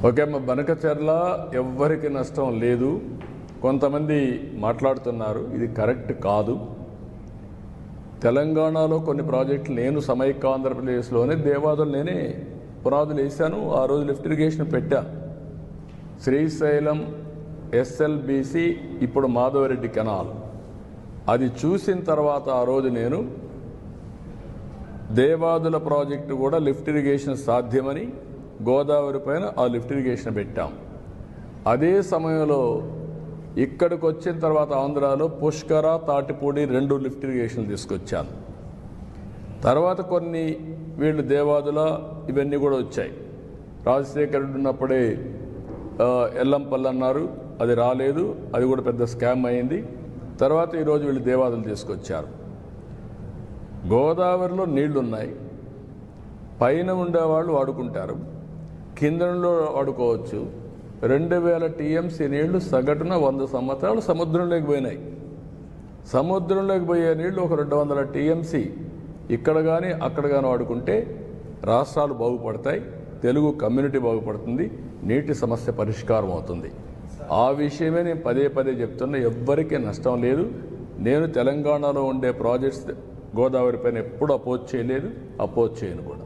Okay అమ్మ, బనకచెర్ల ఎవ్వరికి నష్టం లేదు. కొంతమంది మాట్లాడుతున్నారు, ఇది కరెక్ట్ కాదు. తెలంగాణలో కొన్ని ప్రాజెక్టులు నేను సమైక్య ఆంధ్రప్రదేశ్లోనే దేవాదులు నేనే పునాదులు వేశాను. ఆ రోజు లిఫ్ట్ ఇరిగేషన్ పెట్టా. శ్రీశైలం ఎస్ఎల్బిసి, ఇప్పుడు మాధవరెడ్డి కెనాల్, అది చూసిన తర్వాత ఆ రోజు నేను దేవాదుల ప్రాజెక్టు కూడా లిఫ్ట్ ఇరిగేషన్ సాధ్యమని గోదావరి పైన ఆ లిఫ్ట్ ఇరిగేషన్ పెట్టాం. అదే సమయంలో ఇక్కడికి వచ్చిన తర్వాత ఆంధ్రాలో పుష్కర, తాటిపూడి 2 లిఫ్ట్ ఇరిగేషన్లు తీసుకొచ్చాను. తర్వాత కొన్ని వీళ్ళు దేవాదుల ఇవన్నీ కూడా వచ్చాయి. రాజశేఖర రెడ్డి ఉన్నప్పుడే ఎల్లంపల్లి అన్నారు, అది రాలేదు, అది కూడా పెద్ద స్కామ్ అయింది. తర్వాత ఈరోజు వీళ్ళు దేవాదులు తీసుకొచ్చారు. గోదావరిలో నీళ్లున్నాయి, పైన ఉండేవాళ్ళు వాడుకుంటారు, కిందలో వాడుకోవచ్చు. 2000 టీఎంసీ నీళ్లు సగటున 100 సంవత్సరాలు సముద్రంలోకి పోయినాయి. సముద్రంలోకి పోయే నీళ్లు ఒక 200 టీఎంసీ ఇక్కడ కానీ అక్కడ కానీ వాడుకుంటే రాష్ట్రాలు బాగుపడతాయి, తెలుగు కమ్యూనిటీ బాగుపడుతుంది, నీటి సమస్య పరిష్కారం అవుతుంది. ఆ విషయమే నేను పదే పదే చెప్తున్నా. ఎవ్వరికీ నష్టం లేదు. నేను తెలంగాణలో ఉండే ప్రాజెక్ట్స్ గోదావరి పైన ఎప్పుడు అపోజ్ చేయలేదు, అపోజ్ చేయను కూడా.